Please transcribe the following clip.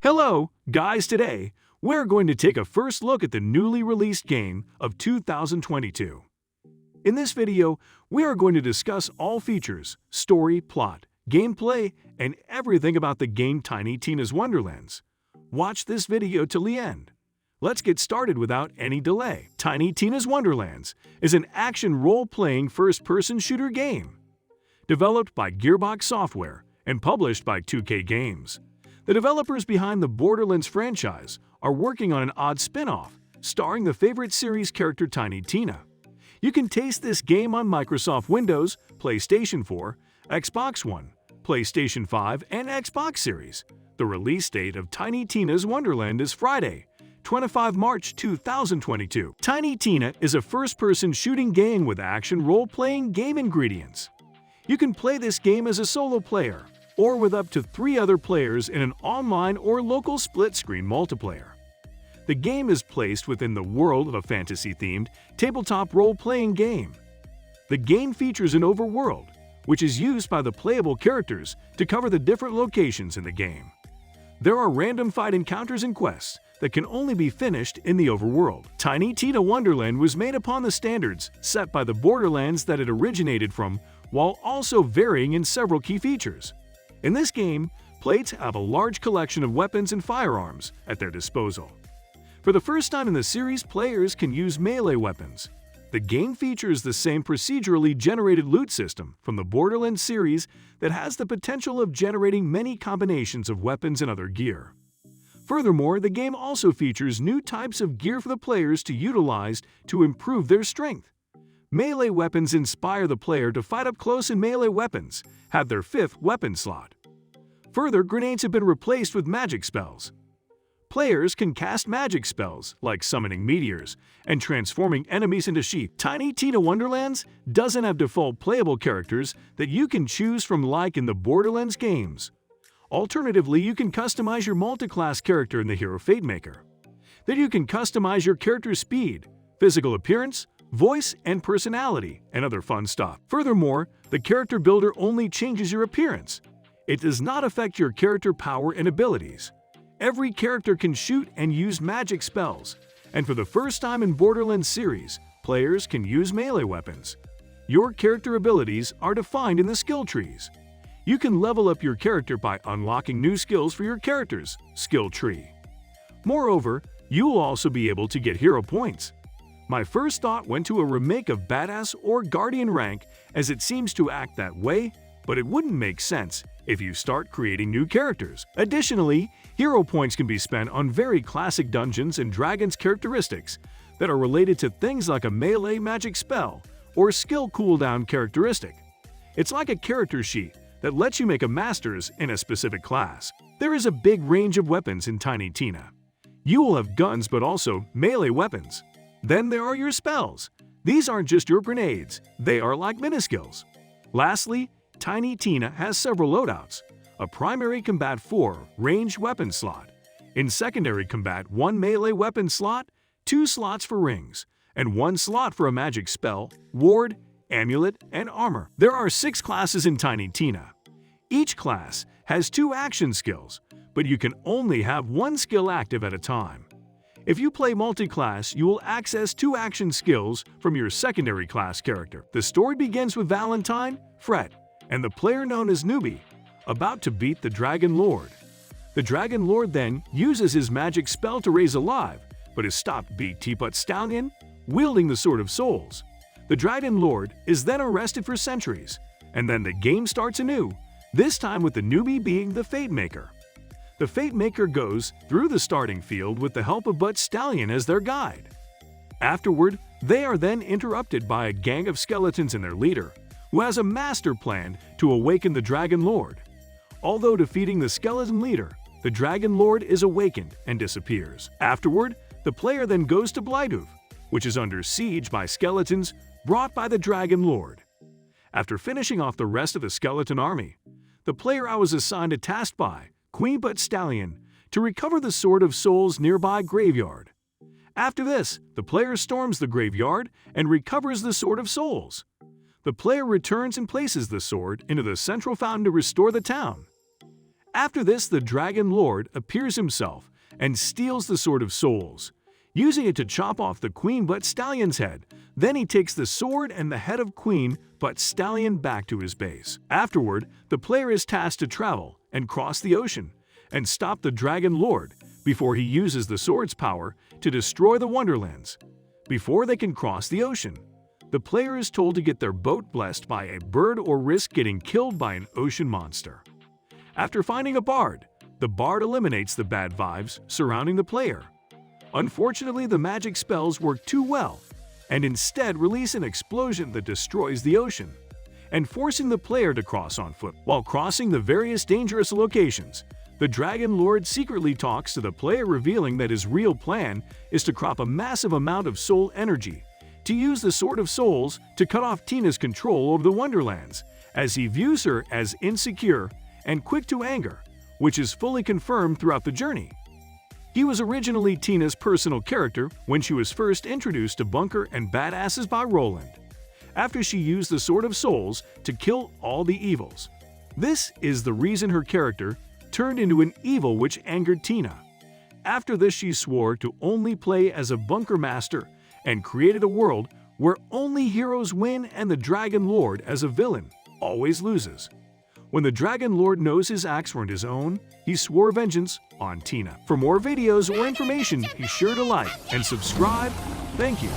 Hello, guys! Today, we're going to take a first look at the newly released game of 2022. In this video, we are going to discuss all features, story, plot, gameplay, and everything about the game Tiny Tina's Wonderlands. Watch this video till the end. Let's get started without any delay. Tiny Tina's Wonderlands is an action role-playing first-person shooter game. Developed by Gearbox Software and published by 2K Games. The developers behind the Borderlands franchise are working on an odd spin-off, starring the favorite series character Tiny Tina. You can taste this game on Microsoft Windows, PlayStation 4, Xbox One, PlayStation 5, and Xbox Series. The release date of Tiny Tina's Wonderland is Friday, 25 March 2022. Tiny Tina is a first-person shooting game with action role-playing game ingredients. You can play this game as a solo player, or with up to 3 other players in an online or local split-screen multiplayer. The game is placed within the world of a fantasy-themed tabletop role-playing game. The game features an overworld, which is used by the playable characters to cover the different locations in the game. There are random fight encounters and quests that can only be finished in the overworld. Tiny Tina Wonderland was made upon the standards set by the Borderlands that it originated from, while also varying in several key features. In this game, players have a large collection of weapons and firearms at their disposal. For the first time in the series, players can use melee weapons. The game features the same procedurally generated loot system from the Borderlands series that has the potential of generating many combinations of weapons and other gear. Furthermore, the game also features new types of gear for the players to utilize to improve their strength. Melee weapons inspire the player to fight up close, and melee weapons have their 5th weapon slot. Further, grenades have been replaced with magic spells. Players can cast magic spells like summoning meteors and transforming enemies into sheep. Tiny Tina Wonderlands doesn't have default playable characters that you can choose from like in the Borderlands games. Alternatively, you can customize your multi-class character in the Hero FateMaker. Then you can customize your character's speed, physical appearance, voice, and personality, and other fun stuff. Furthermore, the character builder only changes your appearance. It does not affect your character power and abilities. Every character can shoot and use magic spells, and for the first time in Borderlands series, players can use melee weapons. Your character abilities are defined in the skill trees. You can level up your character by unlocking new skills for your character's skill tree. Moreover, you will also be able to get hero points. My first thought went to a remake of Badass or Guardian rank, as it seems to act that way, but it wouldn't make sense if you start creating new characters. Additionally, hero points can be spent on very classic Dungeons and Dragons characteristics that are related to things like a melee magic spell or skill cooldown characteristic. It's like a character sheet that lets you make a master's in a specific class. There is a big range of weapons in Tiny Tina. You will have guns, but also melee weapons. Then there are your spells. These aren't just your grenades, they are like mini-skills. Lastly, Tiny Tina has several loadouts: a primary combat 4 ranged weapon slot, in secondary combat 1 melee weapon slot, 2 slots for rings, and 1 slot for a magic spell, ward, amulet, and armor. There are 6 classes in Tiny Tina. Each class has 2 action skills, but you can only have 1 skill active at a time. If you play multi-class, you will access 2 action skills from your secondary class character. The story begins with Valentine, Fred, and the player known as Newbie, about to beat the Dragon Lord. The Dragon Lord then uses his magic spell to raise alive, but is stopped by Teapot Stallion, wielding the Sword of Souls. The Dragon Lord is then arrested for centuries, and then the game starts anew, this time with the Newbie being the FateMaker. The FateMaker goes through the starting field with the help of But Stallion as their guide. Afterward, they are then interrupted by a gang of skeletons and their leader, who has a master plan to awaken the Dragon Lord. Although defeating the skeleton leader, the Dragon Lord is awakened and disappears. Afterward, the player then goes to Blytooth, which is under siege by skeletons brought by the Dragon Lord. After finishing off the rest of the skeleton army, the player was assigned a task by Queen But Stallion to recover the Sword of Souls nearby graveyard. After this, the player storms the graveyard and recovers the Sword of Souls. The player returns and places the sword into the central fountain to restore the town. After this, the Dragon Lord appears himself and steals the Sword of Souls, using it to chop off the Queen Butt Stallion's head. Then he takes the sword and the head of Queen Butt Stallion back to his base. Afterward, the player is tasked to travel and cross the ocean and stop the Dragon Lord before he uses the sword's power to destroy the Wonderlands. Before they can cross the ocean, the player is told to get their boat blessed by a bird or risk getting killed by an ocean monster. After finding a bard, the bard eliminates the bad vibes surrounding the player. Unfortunately, the magic spells work too well and instead release an explosion that destroys the ocean, and forcing the player to cross on foot. While crossing the various dangerous locations, the Dragon Lord secretly talks to the player, revealing that his real plan is to crop a massive amount of soul energy to use the Sword of Souls to cut off Tina's control over the Wonderlands, as he views her as insecure and quick to anger, which is fully confirmed throughout the journey. He was originally Tina's personal character when she was first introduced to Bunker and Badasses by Roland, after she used the Sword of Souls to kill all the evils. This is the reason her character turned into an evil which angered Tina. After this, she swore to only play as a Bunker Master and created a world where only heroes win and the Dragon Lord, as a villain, always loses. When the Dragon Lord knows his acts weren't his own, he swore vengeance on Tina. For more videos or information, be sure to like and subscribe. Thank you.